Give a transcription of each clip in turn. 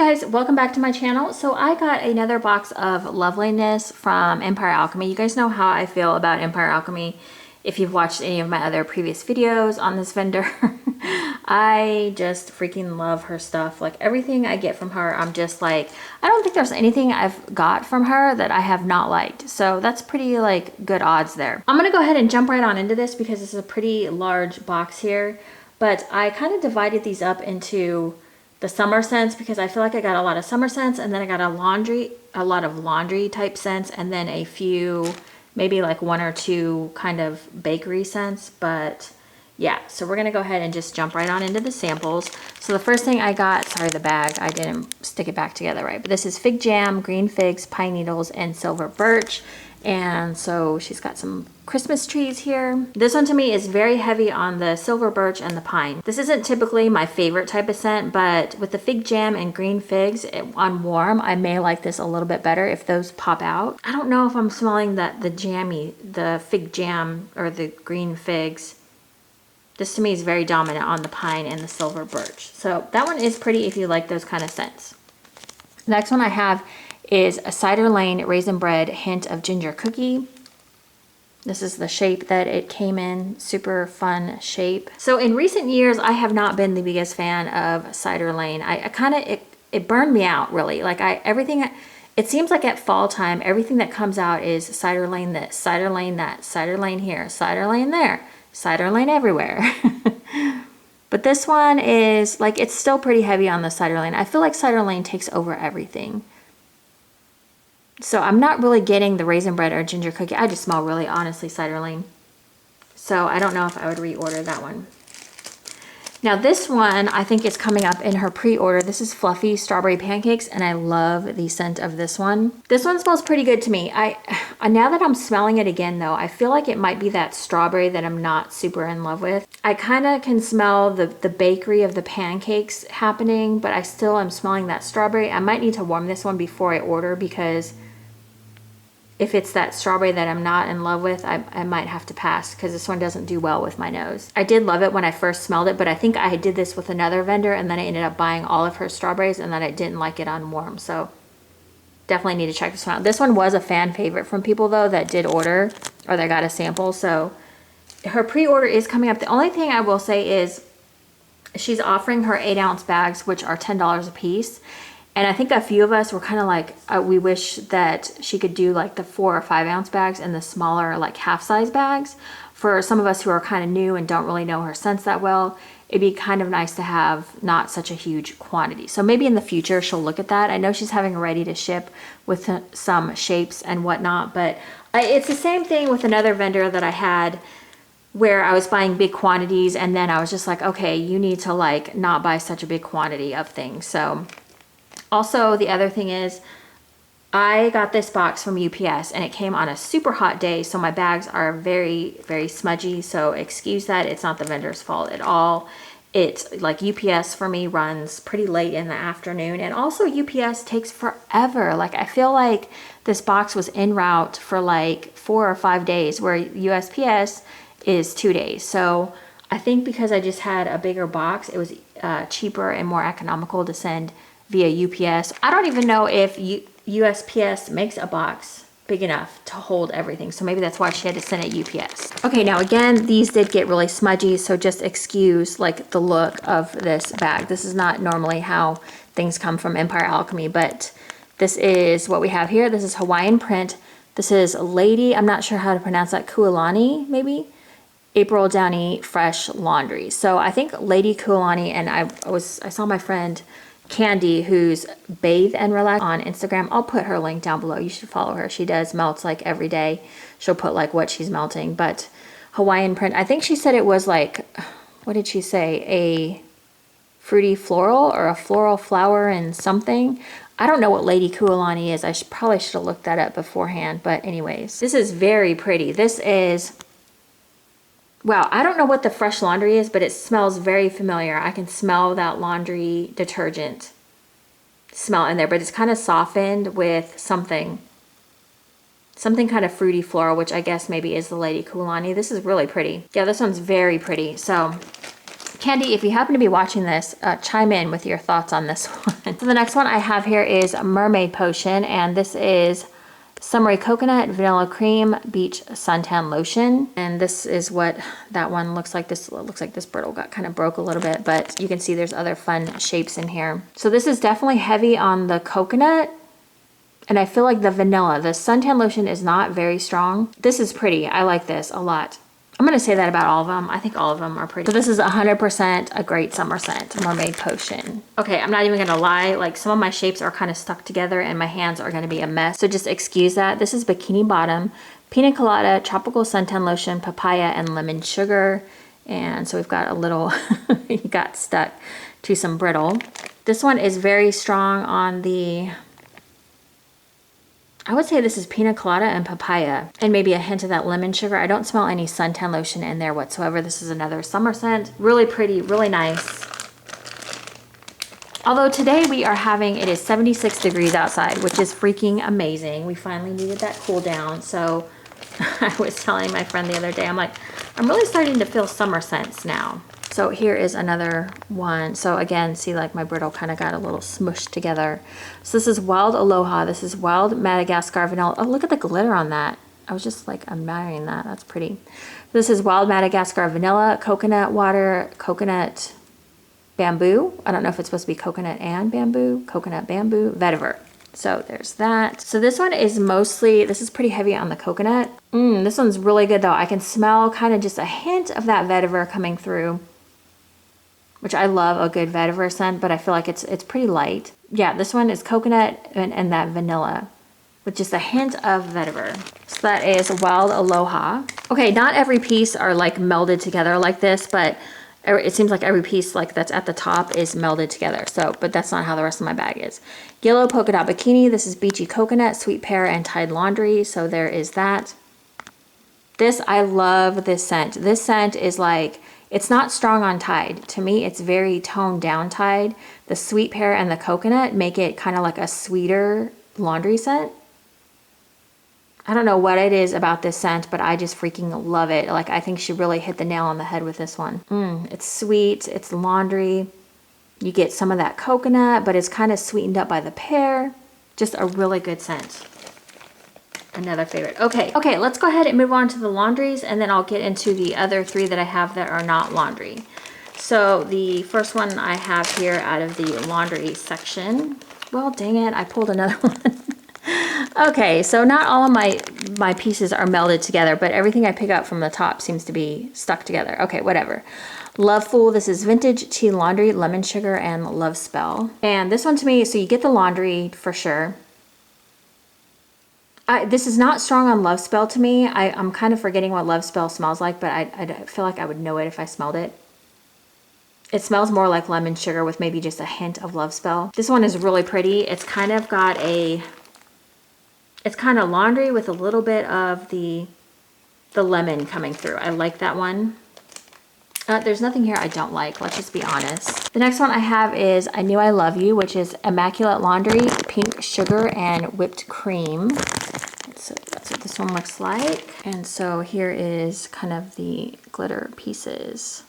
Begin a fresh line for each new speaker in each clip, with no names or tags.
guys, welcome back to my channel. So I got another box of Loveliness from Empire Alchemy. You guys know how I feel about Empire Alchemy if you've watched any of my other previous videos on this vendor. I just freaking love her stuff. Like everything I get from her, I'm just like, I don't think there's anything I've got from her that I have not liked. So that's pretty like good odds there. I'm gonna go ahead and jump right on into this because it's a pretty large box here. But I kind of divided these up into the summer scents because I feel like I got a lot of summer scents, and then I got a lot of laundry type scents, and then a few, maybe like one or two kind of bakery scents. But yeah, so we're gonna go ahead and just jump right on into the samples. So the first thing I got, sorry, the bag, I didn't stick it back together right, but this is Fig Jam, Green Figs, Pine Needles, and Silver Birch. And so she's got some Christmas trees here. This one to me is very heavy on the Silver Birch and the Pine. This isn't typically my favorite type of scent, but with the Fig Jam and Green Figs on warm, I may like this a little bit better if those pop out. I don't know if I'm smelling the Fig Jam or the Green Figs. This to me is very dominant on the Pine and the Silver Birch. So that one is pretty if you like those kind of scents. The next one I have is a Cider Lane Raisin Bread Hint of Ginger Cookie. This is the shape that it came in, super fun shape. So in recent years, I have not been the biggest fan of Cider Lane. It burned me out really. Like it seems like at fall time, everything that comes out is Cider Lane this, Cider Lane that, Cider Lane here, Cider Lane there, Cider Lane everywhere. But this one is like, it's still pretty heavy on the Cider Lane. I feel like Cider Lane takes over everything. So I'm not really getting the Raisin Bread or Ginger Cookie. I just smell really, honestly, Cider Lane. So I don't know if I would reorder that one. Now this one, I think is coming up in her pre-order. This is Fluffy Strawberry Pancakes, and I love the scent of this one. This one smells pretty good to me. Now that I'm smelling it again though, I feel like it might be that strawberry that I'm not super in love with. I kind of can smell the bakery of the pancakes happening, but I still am smelling that strawberry. I might need to warm this one before I order because if it's that strawberry that I'm not in love with, I might have to pass because this one doesn't do well with my nose. I did love it when I first smelled it, but I think I did this with another vendor and then I ended up buying all of her strawberries and then I didn't like it on warm. So definitely need to check this one out. This one was a fan favorite from people though that did order or they got a sample. So her pre-order is coming up. The only thing I will say is she's offering her 8-ounce bags, which are $10 a piece. And I think a few of us were kind of like, we wish that she could do like the 4 or 5 ounce bags and the smaller like half size bags. For some of us who are kind of new and don't really know her scents that well, it'd be kind of nice to have not such a huge quantity. So maybe in the future she'll look at that. I know she's having ready to ship with some shapes and whatnot, but it's the same thing with another vendor that I had where I was buying big quantities and then I was just like, okay, you need to like not buy such a big quantity of things. So also, the other thing is I got this box from UPS and it came on a super hot day. So my bags are very, very smudgy. So excuse that. It's not the vendor's fault at all. It's like UPS for me runs pretty late in the afternoon. And also UPS takes forever. Like I feel like this box was en route for like 4 or 5 days where USPS is 2 days. So I think because I just had a bigger box, it was cheaper and more economical to send via UPS. I don't even know if USPS makes a box big enough to hold everything. So maybe that's why she had to send it UPS. Okay, now again, these did get really smudgy. So just excuse like the look of this bag. This is not normally how things come from Empire Alchemy, but this is what we have here. This is Hawaiian Print. This is Lady, I'm not sure how to pronounce that, Kualani maybe? April Downey Fresh Laundry. So I think Lady Kualani, and I saw my friend Candy, who's Bathe and Relax on Instagram. I'll put her link down below. You should follow her. She does melts like every day. She'll put like what she's melting. But Hawaiian Print, I think she said it was like, what did she say? A fruity floral or a floral flower and something. I don't know what Lady Kualani is. I probably should have looked that up beforehand. But anyways, this is very pretty. This is, wow, I don't know what the Fresh Laundry is, but it smells very familiar. I can smell that laundry detergent smell in there, but it's kind of softened with something kind of fruity floral, which I guess maybe is the Lady Kualani. This is really pretty. Yeah, this one's very pretty. So Candy, if you happen to be watching this, chime in with your thoughts on this one. So the next one I have here is Mermaid Potion, and this is Summery Coconut, Vanilla Cream, Beach Suntan Lotion. And this is what that one looks like. This looks like this brittle got kind of broke a little bit, but you can see there's other fun shapes in here. So this is definitely heavy on the coconut. And I feel like the vanilla, the suntan lotion is not very strong. This is pretty. I like this a lot. I'm going to say that about all of them. I think all of them are pretty. So this is 100% a great summer scent, Mermaid Potion. Okay, I'm not even going to lie. Like some of my shapes are kind of stuck together and my hands are going to be a mess. So just excuse that. This is Bikini Bottom, Pina Colada, Tropical Suntan Lotion, Papaya, and Lemon Sugar. And so we've got a little, he got stuck to some brittle. This one is very strong on the, I would say this is Pina Colada and Papaya, and maybe a hint of that lemon sugar. I don't smell any suntan lotion in there whatsoever. This is another summer scent. Really pretty, really nice. Although today we are having, it is 76 degrees outside, which is freaking amazing. We finally needed that cool down. So I was telling my friend the other day, I'm like, I'm really starting to feel summer scents now. So here is another one. So again, see like my brittle kind of got a little smushed together. So this is Wild Aloha. This is Wild Madagascar Vanilla. Oh, look at the glitter on that. I was just like admiring that. That's pretty. This is Wild Madagascar Vanilla, Coconut Water, Coconut Bamboo. I don't know if it's supposed to be coconut and bamboo. Coconut Bamboo, Vetiver. So there's that. So this one is mostly, this is pretty heavy on the coconut. This one's really good though. I can smell kind of just a hint of that vetiver coming through, which I love a good vetiver scent, but I feel like it's pretty light. Yeah, this one is coconut and that vanilla with just a hint of vetiver. So that is Wild Aloha. Okay, not every piece are like melded together like this, but it seems like every piece like that's at the top is melded together. So, but that's not how the rest of my bag is. Yellow Polka Dot Bikini. This is Beachy Coconut, Sweet Pear, and Tide Laundry. So there is that. This, I love this scent. This scent is like, it's not strong on Tide. To me, it's very toned down Tide. The Sweet Pear and the coconut make it kind of like a sweeter laundry scent. I don't know what it is about this scent, but I just freaking love it. Like, I think she really hit the nail on the head with this one. It's sweet, it's laundry. You get some of that coconut, but it's kind of sweetened up by the pear. Just a really good scent. Another favorite. Okay, let's go ahead and move on to the laundries, and then I'll get into the other three that I have that are not laundry. So the first one I have here out of the laundry section, well, dang it, I pulled another one. Okay, so not all of my pieces are melded together, but everything I pick up from the top seems to be stuck together. Okay, whatever. Loveful, this is Vintage Tea Laundry, Lemon Sugar, and Love Spell. And this one to me, so you get the laundry for sure. This is not strong on Love Spell to me. I'm kind of forgetting what Love Spell smells like, but I feel like I would know it if I smelled it. It smells more like Lemon Sugar with maybe just a hint of Love Spell. This one is really pretty. It's kind of got a... It's kind of laundry with a little bit of the lemon coming through. I like that one. There's nothing here I don't like. Let's just be honest. The next one I have is I Knew I Love You, which is Immaculate Laundry, Pink Sugar, and Whipped Cream. So that's what this one looks like. And so here is kind of the glitter pieces.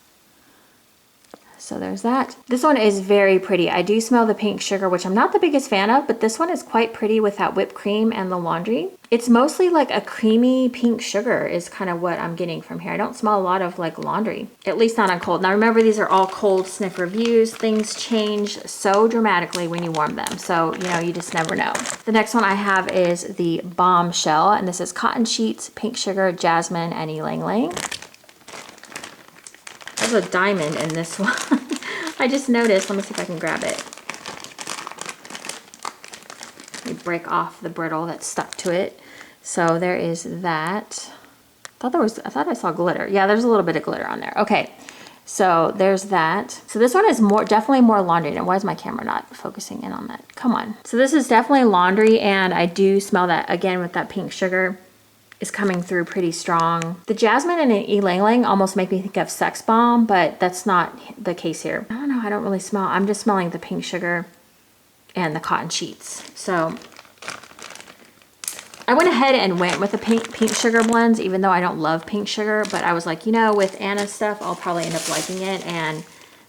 So there's that. This one is very pretty. I do smell the pink sugar, which I'm not the biggest fan of, but this one is quite pretty with that whipped cream and the laundry. It's mostly like a creamy pink sugar is kind of what I'm getting from here. I don't smell a lot of like laundry, at least not on cold. Now remember, these are all cold sniff reviews. Things change so dramatically when you warm them. So, you know, you just never know. The next one I have is the Bombshell, and this is Cotton Sheets, Pink Sugar, Jasmine, and Ylang Ylang. There's a diamond in this one. I just noticed. Let me see if I can grab it. Let me break off the brittle that's stuck to it. So there is that. I thought I saw glitter. Yeah, there's a little bit of glitter on there. Okay, so there's that. So this one is definitely more laundry. And why is my camera not focusing in on that? Come on. So this is definitely laundry, and I do smell that again with that pink sugar. Is coming through pretty strong. The jasmine and Ylang Ylang almost make me think of Sex Bomb, but that's not the case here. I don't know, I don't really smell. I'm just smelling the pink sugar and the cotton sheets. So I went ahead and went with the pink sugar blends, even though I don't love pink sugar, but I was like, you know, with Anna's stuff, I'll probably end up liking it, and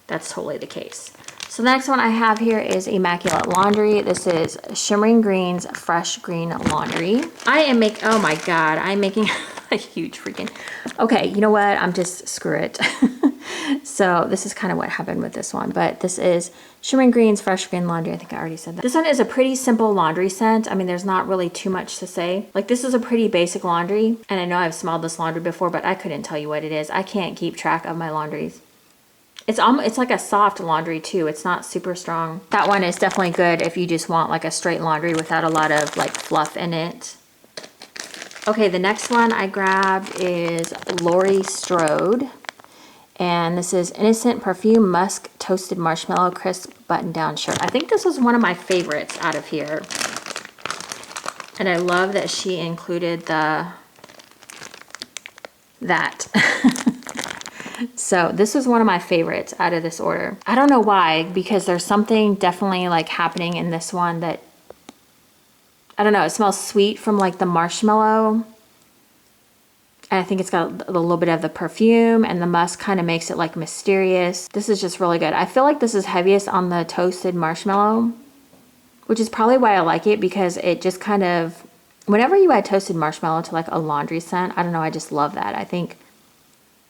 that's totally the case. So the next one I have here is Immaculate Laundry. This is Shimmering Greens Fresh Green Laundry. Oh my God, I'm making a huge freaking, okay, you know what? I'm just, screw it. So this is kind of what happened with this one, but this is Shimmering Greens Fresh Green Laundry. I think I already said that. This one is a pretty simple laundry scent. I mean, there's not really too much to say. Like, this is a pretty basic laundry, and I know I've smelled this laundry before, but I couldn't tell you what it is. I can't keep track of my laundries. It's like a soft laundry too. It's not super strong. That one is definitely good if you just want like a straight laundry without a lot of like fluff in it. Okay, the next one I grabbed is Laurie Strode. And this is Innocent Perfume Musk Toasted Marshmallow Crisp Button Down Shirt. I think this was one of my favorites out of here. And I love that she included that. So this was one of my favorites out of this order. I don't know why, because there's something definitely like happening in this one that, I don't know, it smells sweet from like the marshmallow. And I think it's got a little bit of the perfume, and the musk kind of makes it like mysterious. This is just really good. I feel like this is heaviest on the toasted marshmallow, which is probably why I like it, because it just kind of, whenever you add toasted marshmallow to like a laundry scent, I don't know, I just love that. I think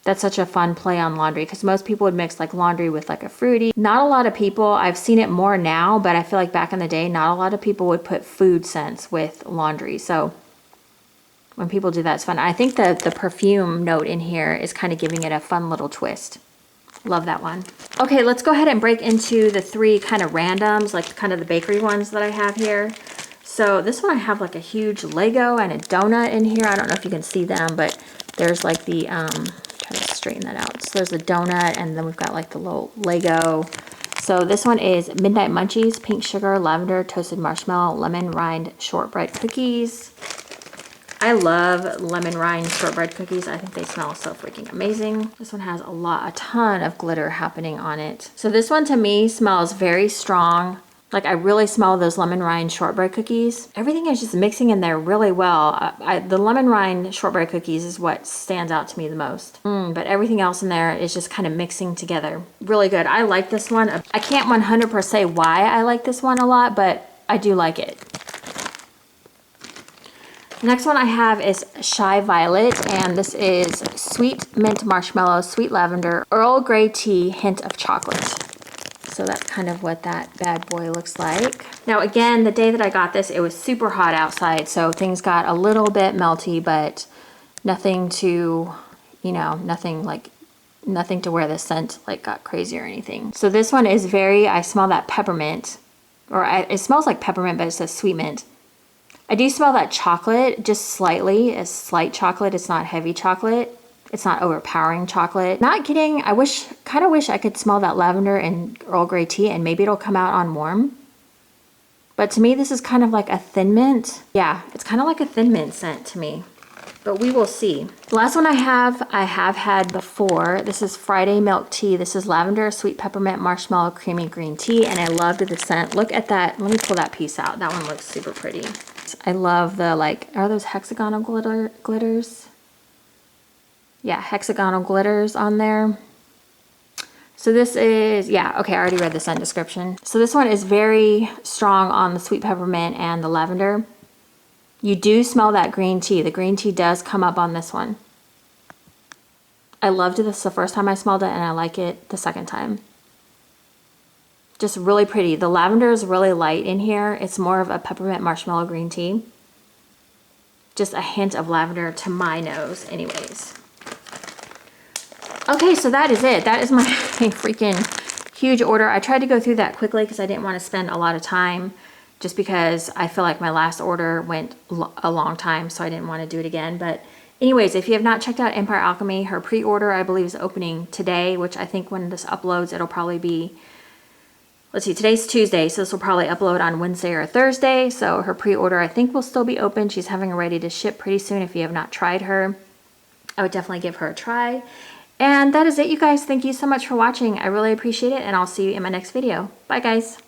that's such a fun play on laundry, because most people would mix like laundry with like a fruity. Not a lot of people, I've seen it more now, but I feel like back in the day, not a lot of people would put food scents with laundry. So when people do that, it's fun. I think the perfume note in here is kind of giving it a fun little twist. Love that one. Okay, let's go ahead and break into the three kind of randoms, like kind of the bakery ones that I have here. So this one I have like a huge Lego and a donut in here. I don't know if you can see them, but there's like the, try to straighten that out. So there's a donut, and then we've got like the little Lego. So this one is Midnight Munchies, Pink Sugar, Lavender, Toasted Marshmallow, Lemon Rind Shortbread Cookies. I love lemon rind shortbread cookies. I think they smell so freaking amazing. This one has a ton of glitter happening on it. So this one to me smells very strong. Like, I really smell those lemon rind shortbread cookies. Everything is just mixing in there really well. The lemon rind shortbread cookies is what stands out to me the most. But everything else in there is just kind of mixing together. Really good. I like this one. I can't 100% say why I like this one a lot, but I do like it. Next one I have is Shy Violet, and this is Sweet Mint Marshmallow, Sweet Lavender, Earl Grey Tea, Hint of Chocolate. So that's kind of what that bad boy looks like. Now again, the day that I got this, it was super hot outside, so things got a little bit melty, but nothing to, you know, nothing to where the scent like got crazy or anything. So this one is I smell that peppermint, it smells like peppermint, but it says sweet mint. I do smell that chocolate, just slightly, a slight chocolate. It's not heavy chocolate. It's not overpowering chocolate. Not kidding, kind of wish I could smell that lavender and Earl Grey tea, and maybe it'll come out on warm. But to me, this is kind of like a thin mint. Yeah, it's kind of like a thin mint scent to me, but we will see. The last one I have had before. This is Friday Milk Tea. This is lavender, sweet peppermint, marshmallow, creamy green tea, and I loved the scent. Look at that. Let me pull that piece out. That one looks super pretty. I love the, like, are those hexagonal glitters? Yeah, hexagonal glitters on there. So this is, yeah, okay, I already read the scent description. So this one is very strong on the sweet peppermint and the lavender. You do smell that green tea. The green tea does come up on this one. I loved this the first time I smelled it, and I like it the second time. Just really pretty. The lavender is really light in here. It's more of a peppermint marshmallow green tea. Just a hint of lavender to my nose anyways. Okay, so that is it. That is my freaking huge order. I tried to go through that quickly because I didn't want to spend a lot of time, just because I feel like my last order went a long time, so I didn't want to do it again. But anyways, if you have not checked out Empire Alchemy, her pre-order I believe is opening today, which I think when this uploads it'll probably be, let's see, today's Tuesday, so this will probably upload on Wednesday or Thursday. So her pre-order I think will still be open. She's having her ready to ship pretty soon. If you have not tried her, I would definitely give her a try. And that is it, you guys. Thank you so much for watching. I really appreciate it, and I'll see you in my next video. Bye, guys.